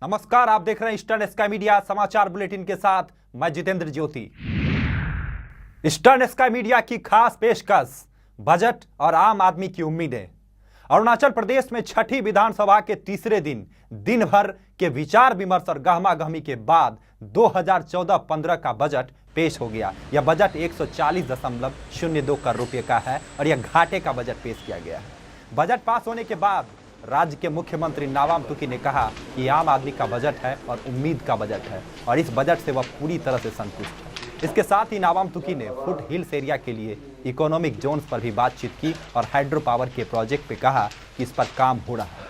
नमस्कार, आप देख रहे हैं ईस्टर्न स्काई मीडिया समाचार बुलेटिन के साथ मैं जितेंद्र ज्योति। ईस्टर्न स्काई मीडिया की खास पेशकश बजट और आम आदमी की उम्मीदें। अरुणाचल प्रदेश में छठी विधानसभा के तीसरे दिन भर के विचार विमर्श और गहमागहमी के बाद 2014-15 का बजट पेश हो गया। यह बजट 140.02 करोड़ रुपए का है और यह घाटे का बजट पेश किया गया है। बजट पास होने के बाद राज्य के मुख्यमंत्री नाबम तुकी ने कहा कि आम आदमी का बजट है और उम्मीद का बजट है और इस बजट से वह पूरी तरह से संतुष्ट है। इसके साथ ही नाबम तुकी ने फुट हिल्स एरिया के लिए इकोनॉमिक जोन्स पर भी बातचीत की और हाइड्रो पावर के प्रोजेक्ट पे कहा कि इस पर काम हो रहा है।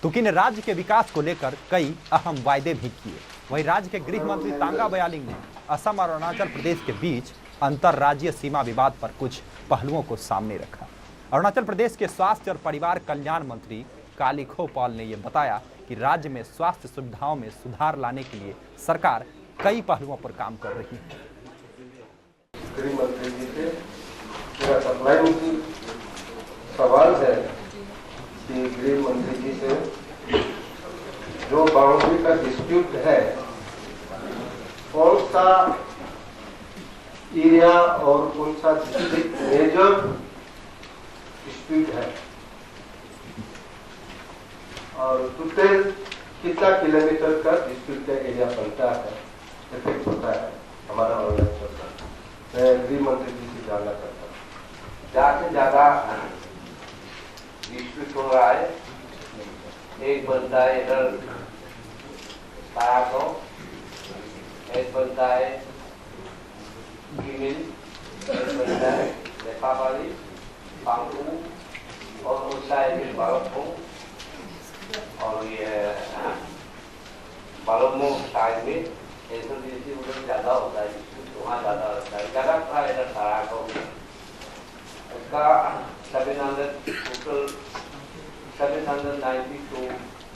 तुकी ने राज्य के विकास को लेकर कई अहम वायदे भी किए। वहीं राज्य के गृह मंत्री तांगा बयालिंग ने असम और अरुणाचल प्रदेश के बीच अंतर्राज्यीय सीमा विवाद पर कुछ पहलुओं को सामने रखा। अरुणाचल प्रदेश के स्वास्थ्य और परिवार कल्याण मंत्री कालिखो पॉल ने यह बताया कि राज्य में स्वास्थ्य सुविधाओं में सुधार लाने के लिए सरकार कई पहलुओं पर काम कर रही है। गृह मंत्री जी से मेरा सप्लाई की सवाल है कि गृह मंत्री जी से जो बाउंड्री का डिस्प्यूट है, कौन सा एरिया और कौन सा मेजर डिस्प्यूट है और टोटल कितना किलोमीटर का डिस्प्यूट का एरिया बनता है, इफेक्ट होता है हमारा अरुणाचल का। मैं गृह मंत्री जी से जानना चाहता हूँ। ज्यादा से ज्यादा डिस्प्यूट हो रहा है। एक बनता है इधर ताराको, एक बनता है गिमिल, एक बनता है लेपाबाली, पांगू और उल्टा है बालोमो और ये बालोमो साइड में ऐसा चीज़ उधर ज़्यादा होता है, वहाँ ज़्यादा होता है। ज़्यादा था इधर ताराको, इसका 700 792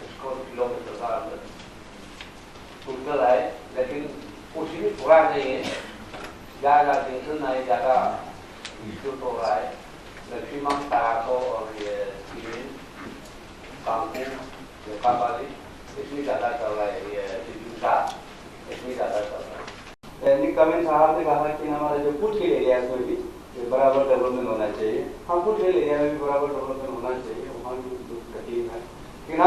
स्क्वायर किलोमीटर का अंदर टोटल है, लेकिन कुछ भी पूरा नहीं है। ज़्यादा टेंशन नहीं, ज़्यादा इश्यू हो रहा है। मैक्सिमम ताराको और ये कांगू, लेपाबाली इसमें ज़्यादा चल रहा है। ये दिजुका इसमें ज़्यादा चल रहा है। कमिंग साहब ने कहा कि हमारे जो फुट हिल एरियाज में भी बराबर डेवलपमेंट होना चाहिए। हम फुट हिल एरिया में भी बराबर डेवलपमेंट होना चाहिए, वहाँ भी कुछ कठिन है। लेकिन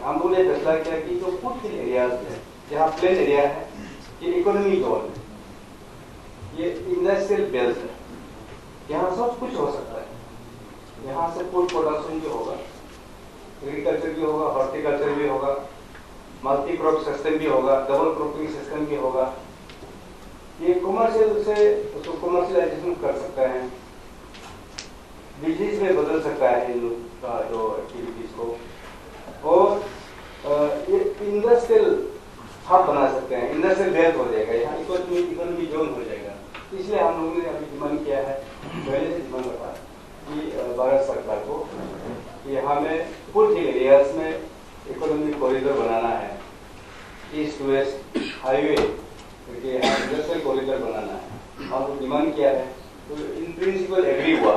हम लोगों ने फैसला किया कि जो फुट हिल एरियाज है, जहाँ प्लेन एरिया है, ये इकोनॉमी जोन है, ये इंडस्ट्रियल बेल्ट है, यहाँ सब कुछ हो सकता है। यहाँ से फूड प्रोडक्शन भी होगा, एग्रीकल्चर भी होगा, हॉर्टिकल्चर भी होगा, मल्टी क्रॉप सिस्टम भी होगा, डबल क्रॉपिंग सिस्टम भी होगा। ये कमर्शियल से उसको कमर्शियलाइजेशन कर सकता है, बिजनेस में बदल सकता है इन लोग का जो एक्टिविटीज को, और ये इंडस्ट्रियल हब बना सकते हैं, इंडस्ट्रियल बेल्ट हो जाएगा, यहाँ इकोनॉमी जोन हो जाएगा। इसलिए हम लोगों ने अभी डिमांड किया है, पहले से डिमांड रखा कि भारत सरकार को कि हमें फुट हिल एरियाज में इकोनॉमिक कॉरिडोर बनाना है, ईस्ट वेस्ट हाईवे क्योंकि यहाँ इंडस्ट्रियल कॉरिडोर बनाना है। हमको डिमांड किया है, तो इन प्रिंसिपल एग्री हुआ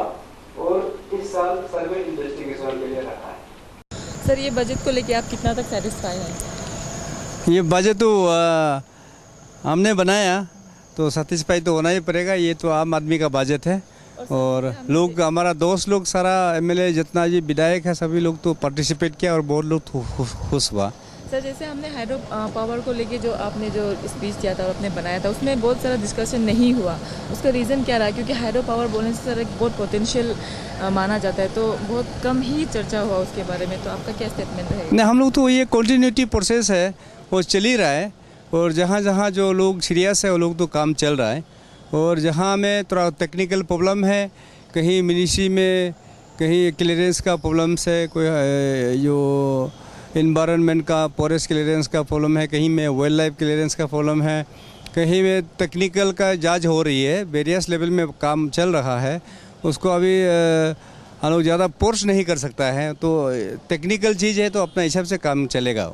और इस साल सर्वे इन्वेस्टिगेशन के लिए रखा है। सर, ये बजट को लेके आप कितना तक सेटिस्फाई हैं? ये बजट तो हमने बनाया तो सेटिस्फाई तो होना ही पड़ेगा। ये तो आम आदमी का बजट है और लोग, हमारा दोस्त लोग, सारा एमएलए जितना जी विधायक है, सभी लोग तो पार्टिसिपेट किया और बहुत लोग खुश हुआ। सर, जैसे हमने हाइड्रो पावर को लेके जो आपने जो स्पीच दिया था और आपने बनाया था, उसमें बहुत सारा डिस्कशन नहीं हुआ। उसका रीज़न क्या रहा? क्योंकि हाइड्रो पावर बोलने से सर एक बहुत पोटेंशियल माना जाता है, तो बहुत कम ही चर्चा हुआ उसके बारे में। तो आपका क्या स्टेटमेंट रहेगा? नहीं, हम लोग तो ये कंटिन्यूटी प्रोसेस है, वो चल ही रहा है और जहाँ जहाँ जो लोग सीरियस है वो लोग तो काम चल रहा है। और जहाँ में थोड़ा टेक्निकल प्रॉब्लम है, कहीं मिनिस्ट्री में कहीं क्लियरेंस का प्रॉब्लम्स है, कोई जो इन्वायरमेंट का फॉरेस्ट क्लियरेंस का प्रॉब्लम है, कहीं में वाइल्ड लाइफ क्लियरेंस का प्रॉब्लम है, कहीं में टेक्निकल का जांच हो रही है, वेरियस लेवल में काम चल रहा है। उसको अभी हम लोग ज़्यादा फोर्स नहीं कर सकता है, तो टेक्निकल चीज़ है तो अपने हिसाब से काम चलेगा।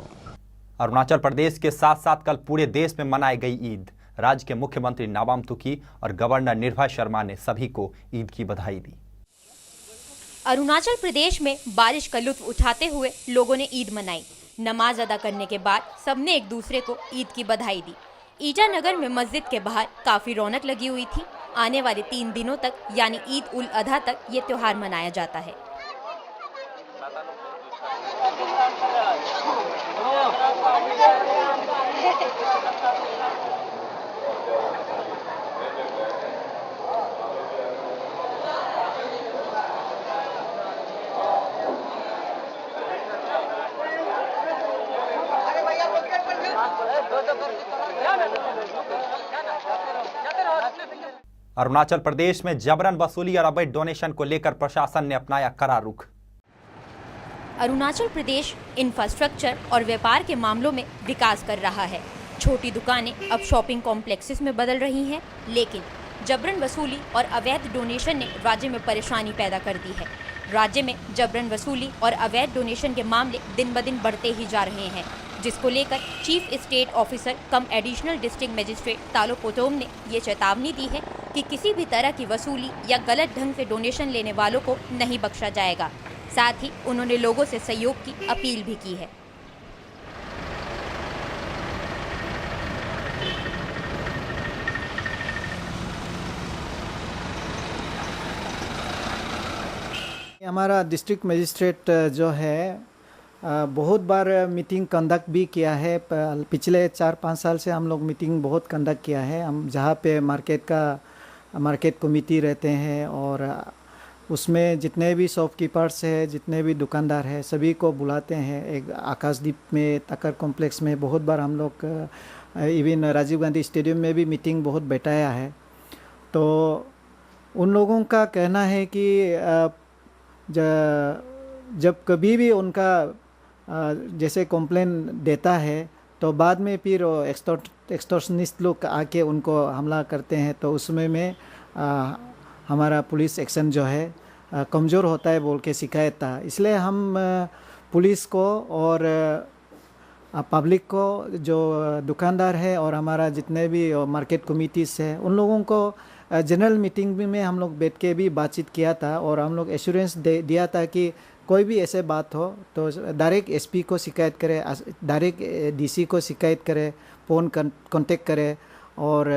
अरुणाचल प्रदेश के साथ साथ कल पूरे देश में मनाई गई ईद। राज्य के मुख्यमंत्री नाबम तुकी और गवर्नर निर्भय शर्मा ने सभी को ईद की बधाई दी। अरुणाचल प्रदेश में बारिश का लुत्फ उठाते हुए लोगों ने ईद मनाई। नमाज अदा करने के बाद सबने एक दूसरे को ईद की बधाई दी। ईटानगर में मस्जिद के बाहर काफी रौनक लगी हुई थी। आने वाले 3 दिनों तक यानी ईद उल अधा तक ये त्योहार मनाया जाता है। अरुणाचल प्रदेश में जबरन वसूली और अवैध डोनेशन को लेकर प्रशासन ने अपनाया कड़ा रुख। अरुणाचल प्रदेश इंफ्रास्ट्रक्चर और व्यापार के मामलों में विकास कर रहा है। छोटी दुकानें अब शॉपिंग कॉम्प्लेक्सेस में बदल रही हैं, लेकिन जबरन वसूली और अवैध डोनेशन ने राज्य में परेशानी पैदा कर दी है। राज्य में जबरन वसूली और अवैध डोनेशन के मामले दिन ब दिन बढ़ते ही जा रहे हैं, जिसको लेकर चीफ स्टेट ऑफिसर कम एडिशनल डिस्ट्रिक्ट मजिस्ट्रेट तालो पोतोम ने ये चेतावनी दी है कि किसी भी तरह की वसूली या गलत ढंग से डोनेशन लेने वालों को नहीं बख्शा जाएगा। साथ ही उन्होंने लोगों से सहयोग की अपील भी की है। हमारा डिस्ट्रिक्ट मजिस्ट्रेट जो है बहुत बार मीटिंग कंडक्ट भी किया है। पिछले 4-5 साल से हम लोग मीटिंग बहुत कंडक्ट किया है। हम जहाँ पे मार्केट कमेटी रहते हैं और उसमें जितने भी शॉपकीपर्स है, जितने भी दुकानदार है, सभी को बुलाते हैं। एक आकाशदीप में तकर कॉम्प्लेक्स में बहुत बार हम लोग इवन राजीव गांधी स्टेडियम में भी मीटिंग बहुत बैठाया है। तो उन लोगों का कहना है कि जब कभी भी उनका जैसे कंप्लेन देता है तो बाद में फिर एक्सटॉर्शनिस्ट लोग आके उनको हमला करते हैं, तो उसमें में हमारा पुलिस एक्शन जो है कमज़ोर होता है बोल के शिकायत था। इसलिए हम पुलिस को और पब्लिक को, जो दुकानदार है और हमारा जितने भी मार्केट कमिटीज़ है, उन लोगों को जनरल मीटिंग में हम लोग बैठ के भी बातचीत किया था और हम लोग एश्योरेंस दिया था कि कोई भी ऐसे बात हो तो डायरेक्ट एसपी को शिकायत करे, डायरेक्ट डीसी को शिकायत करे, फ़ोन कांटेक्ट करे और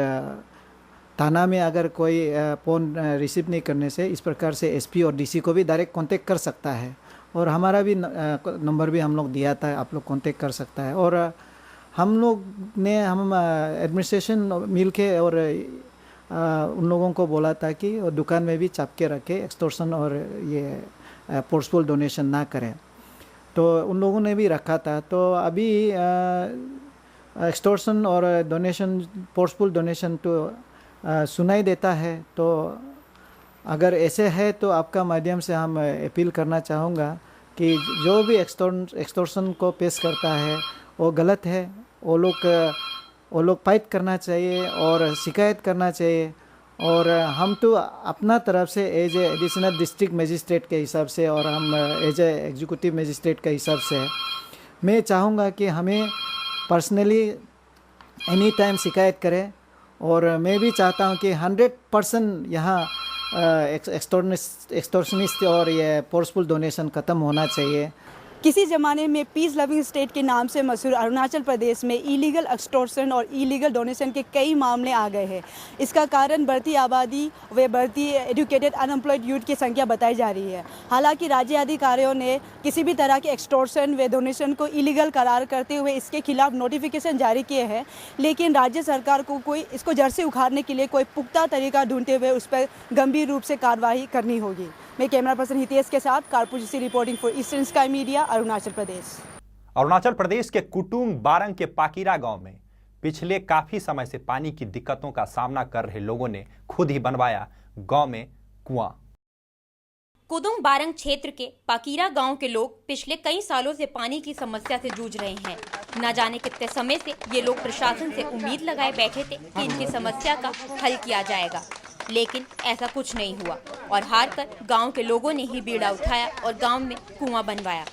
थाना में अगर कोई फ़ोन रिसीव नहीं करने से इस प्रकार से एसपी और डीसी को भी डायरेक्ट कांटेक्ट कर सकता है। और हमारा भी नंबर भी हम लोग दिया था, आप लोग कांटेक्ट कर सकता है। और हम एडमिनिस्ट्रेशन मिल के और उन लोगों को बोला था कि दुकान में भी चाप के रखे, एक्सटॉर्शन और ये फोर्सफुल डोनेशन ना करें, तो उन लोगों ने भी रखा था। तो अभी एक्सटॉर्शन और डोनेशन, फोर्सफुल डोनेशन तो सुनाई देता है। तो अगर ऐसे है तो आपका माध्यम से हम अपील करना चाहूँगा कि जो भी एक्सटॉर्शन को पेश करता है वो गलत है। वो लोग फाइट करना चाहिए और शिकायत करना चाहिए। और हम तो अपना तरफ से as a additional district magistrate के हिसाब से और हम एज ए एग्जीक्यूटिव मजिस्ट्रेट के हिसाब से मैं चाहूँगा कि हमें पर्सनली एनी टाइम शिकायत करें। और मैं भी चाहता हूँ कि 100% यहाँ एक्सटॉर्शनिस्ट और ये फोर्सफुल डोनेशन ख़त्म होना चाहिए। किसी ज़माने में पीस लविंग स्टेट के नाम से मशहूर अरुणाचल प्रदेश में इलीगल एक्सटॉर्शन और इलीगल डोनेशन के कई मामले आ गए हैं। इसका कारण बढ़ती आबादी व बढ़ती एजुकेटेड अनएम्प्लॉयड यूथ की संख्या बताई जा रही है। हालांकि राज्य अधिकारियों ने किसी भी तरह के एक्सटॉर्शन व डोनेशन को इलीगल करार करते हुए इसके खिलाफ नोटिफिकेशन जारी किए हैं, लेकिन राज्य सरकार को इसको जड़ से उखाड़ने के लिए कोई पुख्ता तरीका ढूंढते हुए उस पर गंभीर रूप से कार्रवाई करनी होगी। मैं कैमरा पर्सन हितेश के साथ कारपुर से reporting for eastern sky media, Arunachal Pradesh. Arunachal Pradesh के कुटुंग बारंग के पाकीरा गांव में पिछले काफी समय से पानी की दिक्कतों का सामना कर रहे लोगों ने खुद ही बनवाया गांव में कुआं। कुदुंग बारंग क्षेत्र के पाकीरा गांव के लोग पिछले कई सालों से पानी की समस्या से जूझ रहे हैं। न जाने कितने समय से ये लोग प्रशासन से उम्मीद लगाए बैठे थे कि इनकी समस्या का हल किया जाएगा, लेकिन ऐसा कुछ नहीं हुआ और हार कर गांव के लोगों ने ही बीड़ा उठाया और गांव में कुआं बनवाया।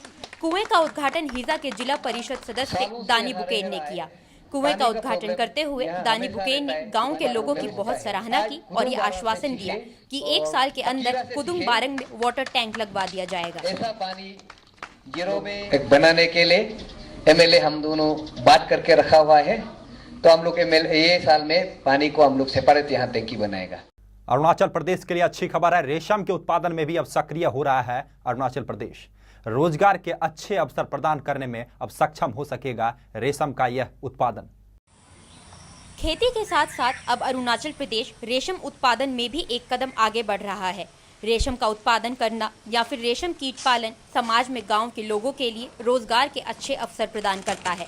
कुएं का उद्घाटन हिजा के जिला परिषद सदस्य दानी बुकेन ने किया। कुएं का उद्घाटन करते हुए दानी बुकेन ने गांव के लोगों की बहुत सराहना की और ये आश्वासन दिया कि 1 साल के अंदर कुदुम बारंग में वाटर टैंक लगवा दिया जाएगा। ऐसा पानी जीरो में बनाने के लिए एमएलए हम दोनों बात करके रखा हुआ है, तो हम लोग ये साल में पानी को हम लोग सेपरेट यहाँ टैंकी बनाएगा। अरुणाचल प्रदेश के लिए अच्छी खबर है, रेशम के उत्पादन में भी अब सक्रिय हो रहा है अरुणाचल प्रदेश। रोजगार के अच्छे अवसर प्रदान करने में अब सक्षम हो सकेगा रेशम का यह उत्पादन। खेती के साथ साथ अब अरुणाचल प्रदेश रेशम उत्पादन में भी एक कदम आगे बढ़ रहा है। रेशम का उत्पादन करना या फिर रेशम कीट पालन समाज में गांव के लोगों के लिए रोजगार के अच्छे अवसर प्रदान करता है।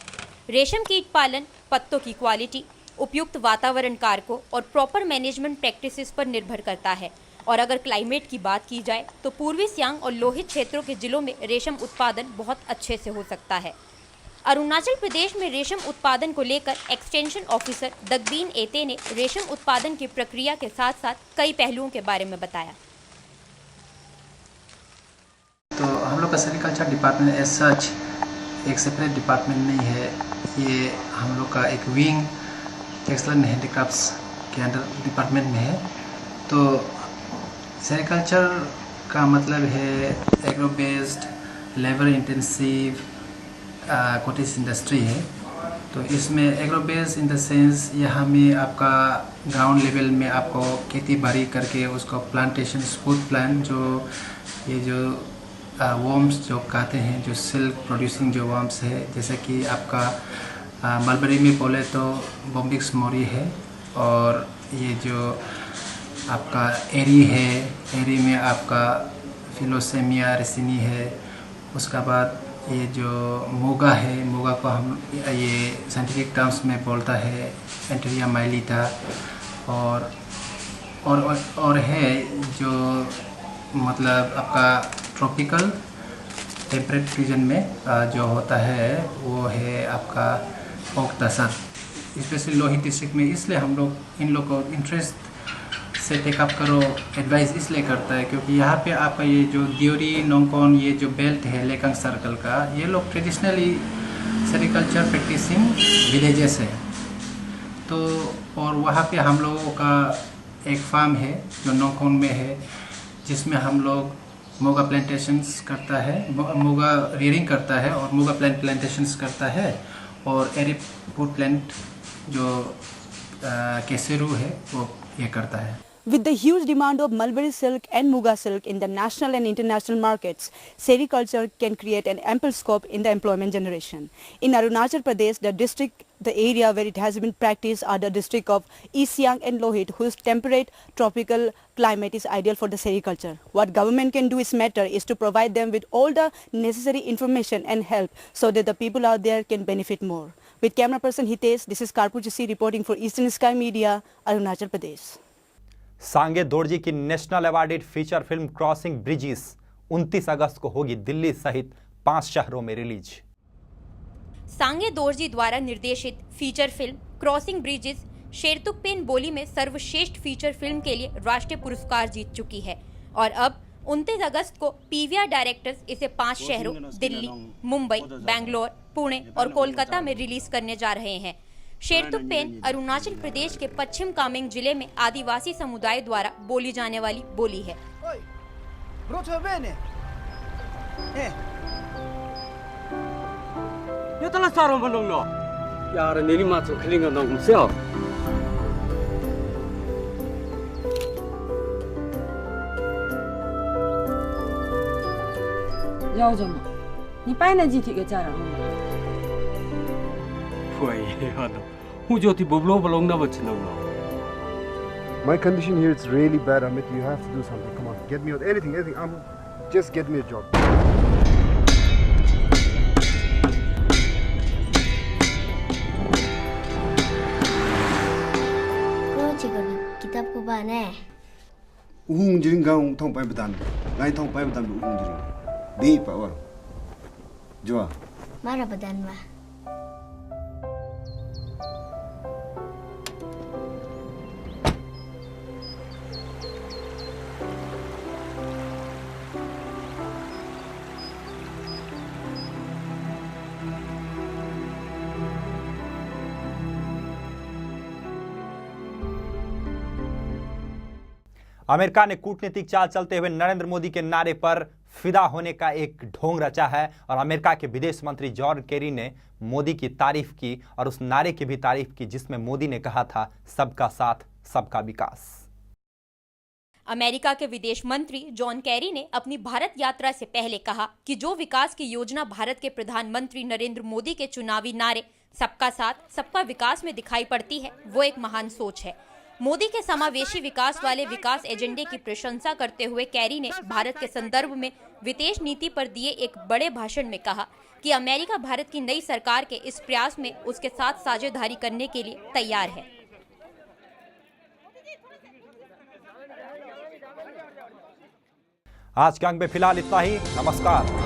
रेशम कीट पालन पत्तों की क्वालिटी, उपयुक्त वातावरण कारकों और प्रॉपर मैनेजमेंट प्रैक्टिसेस पर निर्भर करता है। और अगर क्लाइमेट की बात की जाए तो पूर्वी सियांग और लोहित क्षेत्रों के जिलों में रेशम उत्पादन बहुत अच्छे से हो सकता है। अरुणाचल प्रदेश में रेशम उत्पादन को लेकर एक्सटेंशन ऑफिसर दगबीन एते ने रेशम उत्पादन की प्रक्रिया के साथ साथ कई पहलुओं के बारे में बताया। तो हम लोग का सेरिकल्चर डिपार्टमेंट एज सच एक सेपरेट डिपार्टमेंट नहीं है, ये हम लोग का एक विंग टेक्सटाइल एंड हैंडीक्राफ्ट्स के अंडर डिपार्टमेंट में है। तो सेरिकल्चर का मतलब है agro based labour intensive cottage industry है। तो इसमें agro based in the sense यहाँ में आपका ग्राउंड लेवल में आपको खेती बाड़ी करके उसको प्लांटेशन फूड प्लांट जो ये जो वर्म्स जो कहते हैं, जो सिल्क प्रोड्यूसिंग जो वर्म्स है, जैसे कि आपका मलबरी में बोले तो बॉम्बिक्स मोरी है, और ये जो आपका एरी है, एरी में आपका फिलोसेमिया रेसिनी है। उसका बाद ये जो मोगा है, मोगा को हम ये साइंटिफिक टर्म्स में बोलता है एंटेरिया माइलिटा। और है जो मतलब आपका ट्रॉपिकल टेम्परेट रीजन में जो होता है वो है आपका ओक तसर, स्पेशली लोहित डिस्ट्रिक्ट में। इसलिए हम लोग इन लोग को इंटरेस्ट से टेकअप करो एडवाइस इसलिए करता है क्योंकि यहाँ पे आपका ये जो दियोरी नोंगकोन ये जो बेल्ट है लेकांग सर्कल का, ये लोग ट्रेडिशनली सेरिकल्चर प्रैक्टिसिंग विलेजेस है। तो और वहाँ पे हम लोगों का एक फार्म है जो नोंगकोन में है, जिसमें हम लोग मोगा प्लांटेशंस करता है, मोगा रियरिंग करता है और मोगा प्लांटेशंस करता है, और एरी फूड प्लांट जो केसरू है वो ये करता है। With the huge demand of mulberry silk and muga silk in the national and international markets, sericulture can create an ample scope in the employment generation. In Arunachal Pradesh, the area where it has been practiced are the district of East Siang and Lohit, whose temperate tropical climate is ideal for the sericulture. What government can do is matter is to provide them with all the necessary information and help so that the people out there can benefit more. With camera person Hitesh, this is Karpu Jisi reporting for Eastern Sky Media, Arunachal Pradesh. सांगे दोरजी की national awarded feature film crossing bridges 29 अगस्त को होगी दिल्ली सहित 5 शहरों में release. सांगे दोरजी द्वारा निर्देशित feature film crossing bridges शेरतुकपेन बोली में सर्वश्रेष्ठ फीचर फिल्म के लिए राष्ट्रीय पुरस्कार जीत चुकी है और अब 29 अगस्त को पीवीआर डायरेक्टर्स इसे 5 शहरों दिल्ली, मुंबई, बैंगलोर, पुणे और कोलकाता में रिलीज करने जा रहे हैं। शेरतुकपेन अरुणाचल प्रदेश के पश्चिम कामेंग जिले में आदिवासी समुदाय द्वारा बोली जाने वाली बोली है। My condition here is really bad, Amit. You have to do something. Come on, get me out. Anything. Just get me a job. Kitab ko ba na? Uhung jiring gaung thong pai betan. Ngai thong pai betan uhung jiring. Di pa war. Jua. Mara bedan ba? America ने कूटनीतिक चाल चलते हुए नरेंद्र मोदी के नारे पर फिदा होने का एक ढोंग रचा है और अमेरिका के विदेश मंत्री जॉन केरी ने मोदी की तारीफ की और उस नारे की भी तारीफ की जिसमें मोदी ने कहा था सबका साथ सबका विकास। अमेरिका के विदेश मंत्री जॉन कैरी ने अपनी भारत यात्रा से पहले कहा कि जो विकास की योजना भारत के प्रधानमंत्री नरेंद्र मोदी के चुनावी नारे सबका साथ सबका विकास में दिखाई पड़ती है वो एक महान सोच है। मोदी के समावेशी विकास वाले विकास एजेंडे की प्रशंसा करते हुए कैरी ने भारत के संदर्भ में विदेश नीति पर दिए एक बड़े भाषण में कहा कि अमेरिका भारत की नई सरकार के इस प्रयास में उसके साथ साझेदारी करने के लिए तैयार है। आज के अंक में फिलहाल इतना ही। नमस्कार।